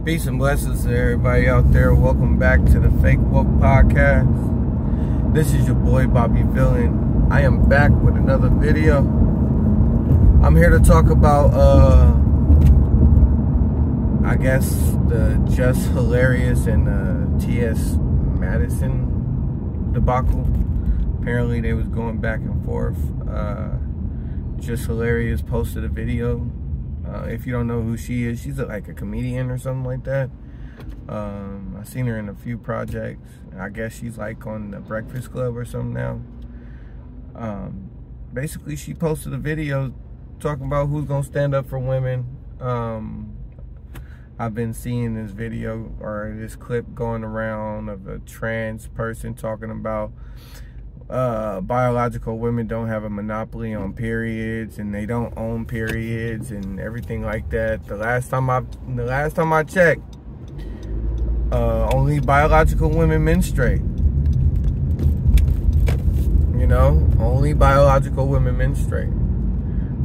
Peace and blessings to everybody out there. Welcome back to the Fake Woke Podcast. This is your boy BobbyVILN. I am back with another video. I'm here to talk about I guess the Just Hilarious and T.S. Madison debacle. Apparently they was going back and forth. Just Hilarious posted a video. If you don't know who she is, she's like a comedian or something like that. I've seen her in a few projects. I guess she's like on the Breakfast Club or something now. Basically, she posted a video talking about who's gonna stand up for women. I've been seeing this video or this clip going around of a trans person talking about biological women don't have a monopoly on periods and they don't own periods and everything like that. The last time I checked, only biological women menstruate. You know, only biological women menstruate.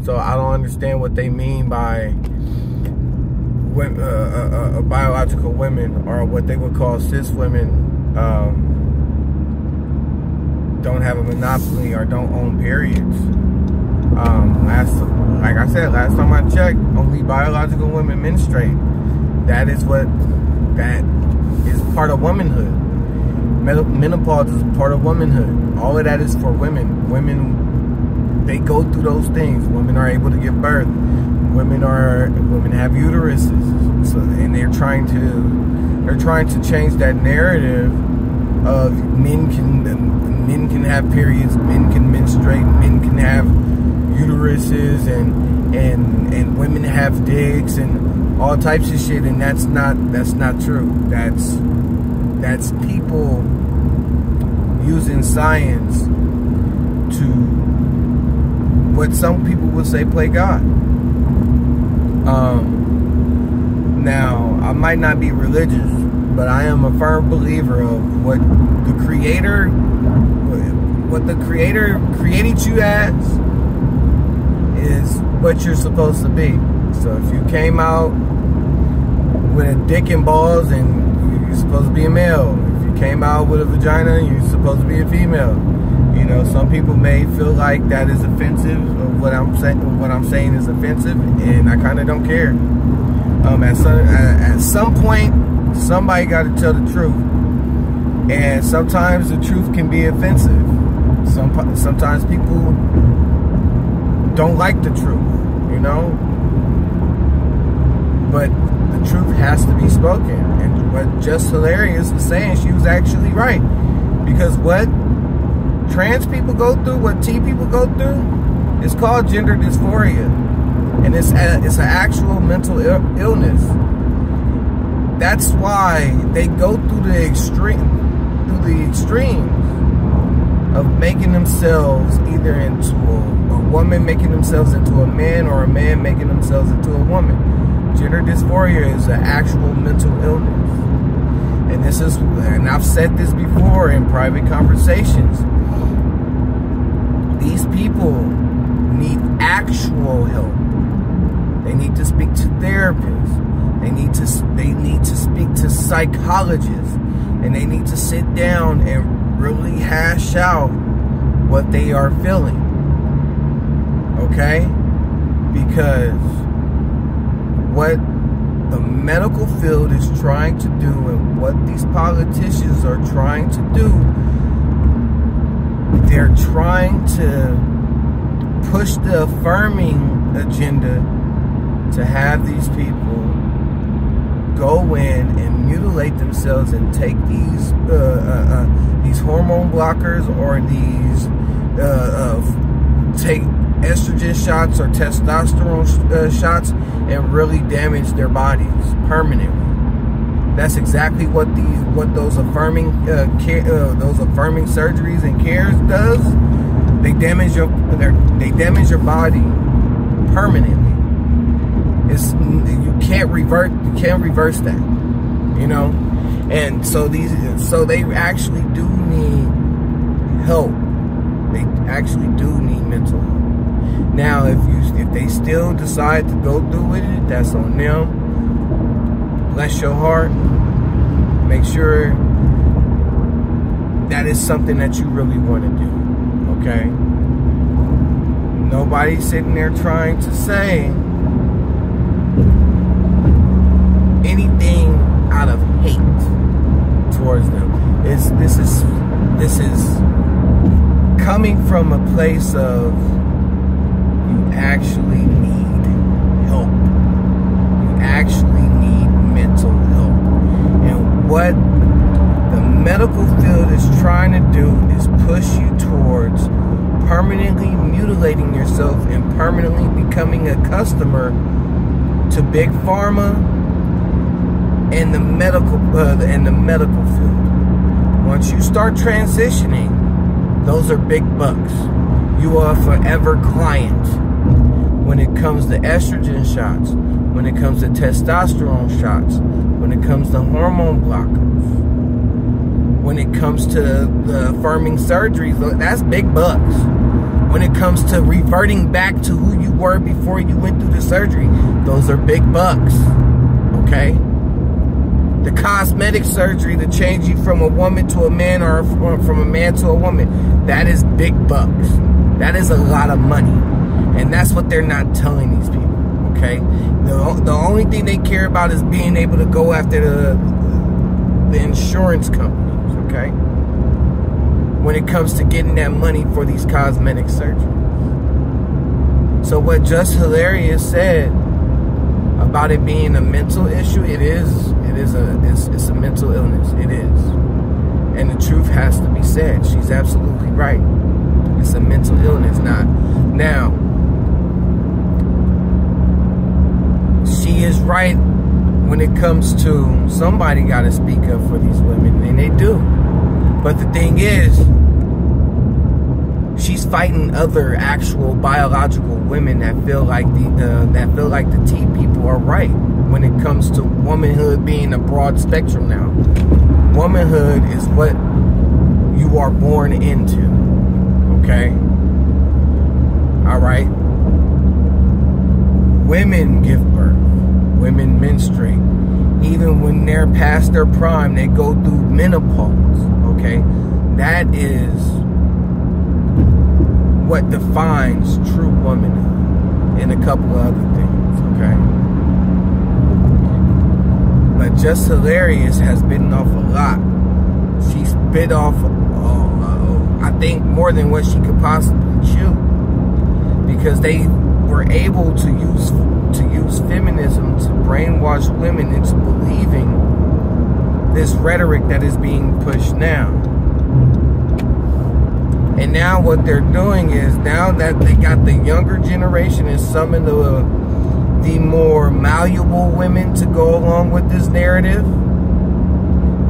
So I don't understand what they mean by biological women, or what they would call cis women. Don't have a monopoly or don't own periods. Like I said, last time I checked, only biological women menstruate. That is part of womanhood. Menopause is part of womanhood. All of that is for women. Women, they go through those things. Women are able to give birth. Women have uteruses. So, and they're trying to change that narrative of men can have periods, men can menstruate, men can have uteruses, and women have dicks and all types of shit, and that's not true. That's people using science to, what some people would say, play God. Now, I might not be religious, but I am a firm believer of what the Creator created you as is what you're supposed to be. So if you came out with a dick and balls, and you're supposed to be a male. If you came out with a vagina, you're supposed to be a female. You know, some people may feel like that is offensive, or what I'm saying is offensive, and I kind of don't care. At some point, somebody got to tell the truth, and sometimes the truth can be offensive. Sometimes people don't like the truth, you know, but the truth has to be spoken. And what Just Hilarious was saying, she was actually right, because what trans people go through, what T people go through, is called gender dysphoria, and it's an actual mental illness. That's why they go through the extremes of making themselves either into a woman making themselves into a man, or a man making themselves into a woman. Gender dysphoria is an actual mental illness. And I've said this before in private conversations. These people need actual help. They need to speak to therapists. They need to speak to psychologists, and they need to sit down and really hash out what they are feeling. Okay? Because what the medical field is trying to do, and what these politicians are trying to do, they're trying to push the affirming agenda to have these people go in and mutilate themselves and take these hormone blockers, or these take estrogen shots or testosterone shots, and really damage their bodies permanently. That's exactly what those affirming surgeries and cares does. They damage your body permanently. You can't reverse that, you know. And so they actually do need help. They actually do need mental help. Now, if they still decide to go through with it, that's on them. bless your heart. Make sure that is something that you really want to do, okay? Nobody's sitting there trying to say anything out of hate towards them. This is coming from a place of you actually need help. You actually need mental help. And what the medical field is trying to do is push you towards permanently mutilating yourself and permanently becoming a customer to big pharma and the medical field. Once you start transitioning, those are big bucks. You are a forever client. When it comes to estrogen shots, when it comes to testosterone shots, when it comes to hormone blockers, when it comes to the affirming surgeries, that's big bucks. When it comes to reverting back to who you were before you went through the surgery, those are big bucks, okay? The cosmetic surgery to change you from a woman to a man or from a man to a woman, that is big bucks. That is a lot of money. And that's what they're not telling these people, okay? The only thing they care about is being able to go after the insurance companies, okay? When it comes to getting that money for these cosmetic surgeries. So what Just Hilarious said about it being a mental issue, it's a mental illness. It is. And the truth has to be said. She's absolutely right. It's a mental illness. Now, she is right when it comes to somebody got to speak up for these women, and they do. But the thing is, she's fighting other actual biological women that feel like the T people are right when it comes to womanhood being a broad spectrum now. Womanhood is what you are born into. Okay? Alright? Women give birth. Women menstruate. Even when they're past their prime, they go through menopause. Okay? That is what defines true womanhood, and a couple of other things, okay? But Just Hilarious has bitten off a lot. She's bit off, I think, more than what she could possibly chew, because they were able to use feminism to brainwash women into believing this rhetoric that is being pushed now. And now what they're doing is, now that they got the younger generation and some of the more malleable women to go along with this narrative,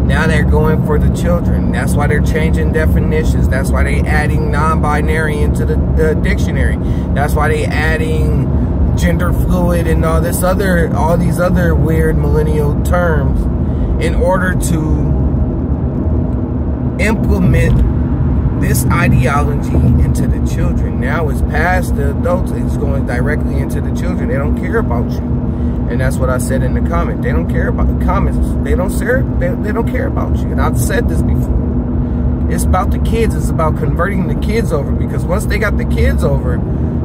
now they're going for the children. That's why they're changing definitions. That's why they're adding non-binary into the dictionary. That's why they're adding gender fluid and all these other weird millennial terms in order to implement this ideology into the children. Now it's past the adults. It's going directly into the children. They don't care about you. And that's what I said in the comment. They don't care about the comments. They don't care about you. And I've said this before. It's about the kids. It's about converting the kids over, because once they got the kids over,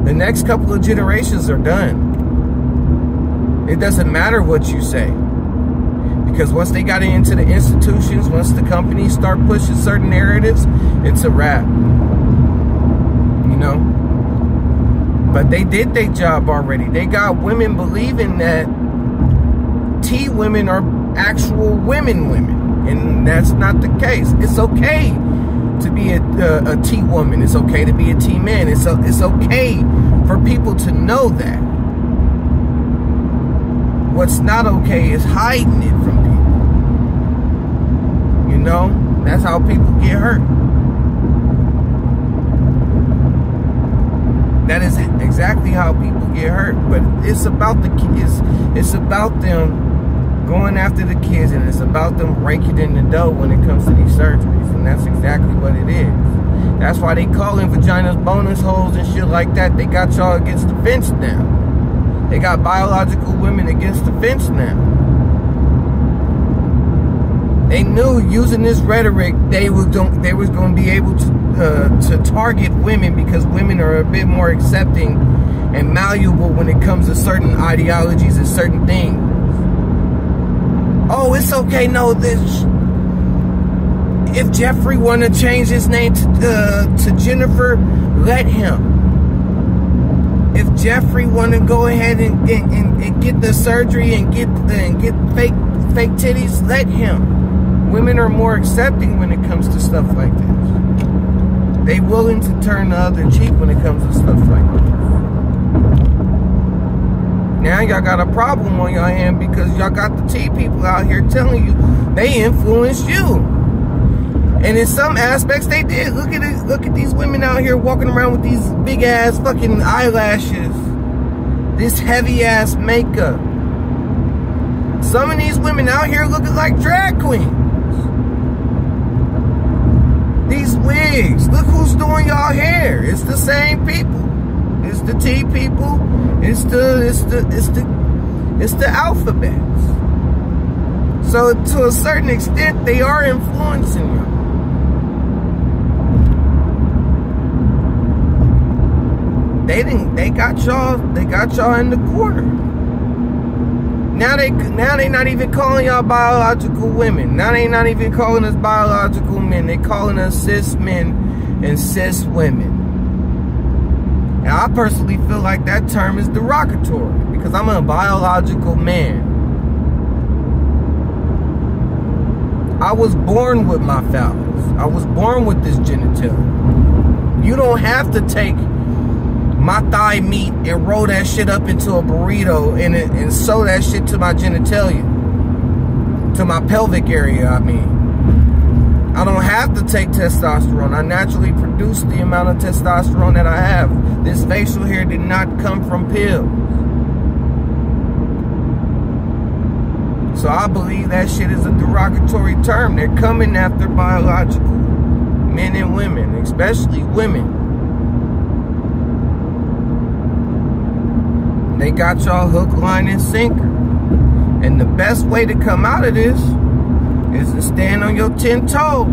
the next couple of generations are done. It doesn't matter what you say. Because once they got into the institutions, once the companies start pushing certain narratives, it's a wrap. You know? But they did their job already. They got women believing that T women are actual women. And that's not the case. It's okay to be a T woman. It's okay to be a T man. It's okay for people to know that. What's not okay is hiding it from people. You know? That's how people get hurt. That is exactly how people get hurt. But it's about the kids. It's about them going after the kids, and it's about them raking in the dough when it comes to these surgeries. And that's exactly what it is. That's why they call them vaginas bonus holes and shit like that. They got y'all against the fence now. They got biological women against the fence now. They knew using this rhetoric, they was going to be able to target women, because women are a bit more accepting and malleable when it comes to certain ideologies and certain things. Oh, it's okay. No, this. If Jeffrey want to change his name to Jennifer, let him. If Jeffrey want to go ahead and get the surgery and get fake titties, let him. Women are more accepting when it comes to stuff like this. They willing to turn the other cheek when it comes to stuff like this. Now y'all got a problem on your hand because y'all got the T people out here telling you they influenced you. And in some aspects they did. Look at it. Look at these women out here walking around with these big ass fucking eyelashes. This heavy ass makeup. Some of these women out here looking like drag queens. These wigs. Look who's doing y'all hair. It's the same people. It's the T people. It's the alphabets. So to a certain extent, they are influencing you. They got y'all in the corner. Now they not even calling y'all biological women. Now they not even calling us biological men. They calling us cis men and cis women. And I personally feel like that term is derogatory because I'm a biological man. I was born with my phallus. I was born with this genitalia. You don't have to take my thigh meat and roll that shit up into a burrito and sew that shit to my genitalia. To my pelvic area, I mean. I don't have to take testosterone. I naturally produce the amount of testosterone that I have. This facial hair did not come from pills. So I believe that shit is a derogatory term. They're coming after biological men and women, especially women. They got y'all hook, line, and sinker. And the best way to come out of this is to stand on your 10 toes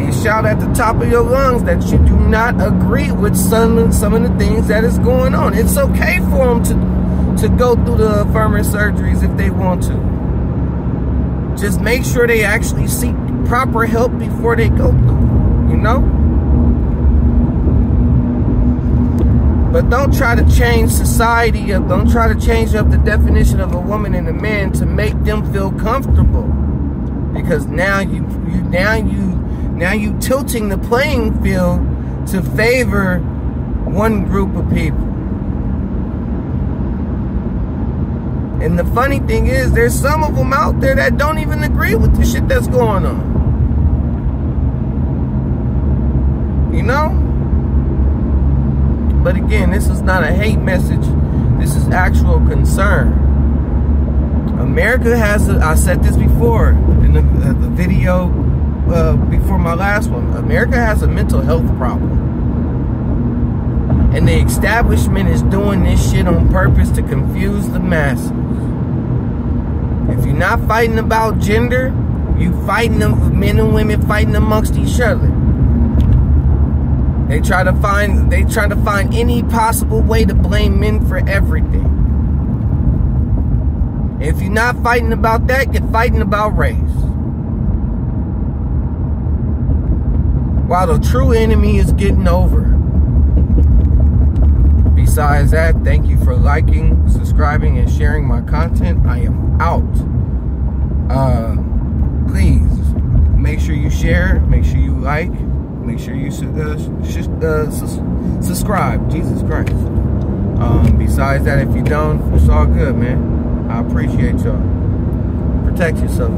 and shout at the top of your lungs that you do not agree with some of the things that is going on. It's okay for them to go through the affirmative surgeries if they want to. Just make sure they actually seek proper help before they go through, you know? But don't try to change society up. Don't try to change up the definition of a woman and a man to make them feel comfortable. Because now you tilting the playing field to favor one group of people. And the funny thing is, there's some of them out there that don't even agree with the shit that's going on. You know? But again, this is not a hate message. This is actual concern. America has, I said this before in the video before my last one. America has a mental health problem. And the establishment is doing this shit on purpose to confuse the masses. If you're not fighting about gender, you fighting them, men and women fighting amongst each other. They try to find any possible way to blame men for everything. If you're not fighting about that, you're fighting about race. While the true enemy is getting over. Besides that, thank you for liking, subscribing, and sharing my content. I am out. Please, make sure you share, make sure you like, make sure you subscribe. Jesus Christ. Besides that, if you don't, it's all good, man. I appreciate y'all. Protect yourself.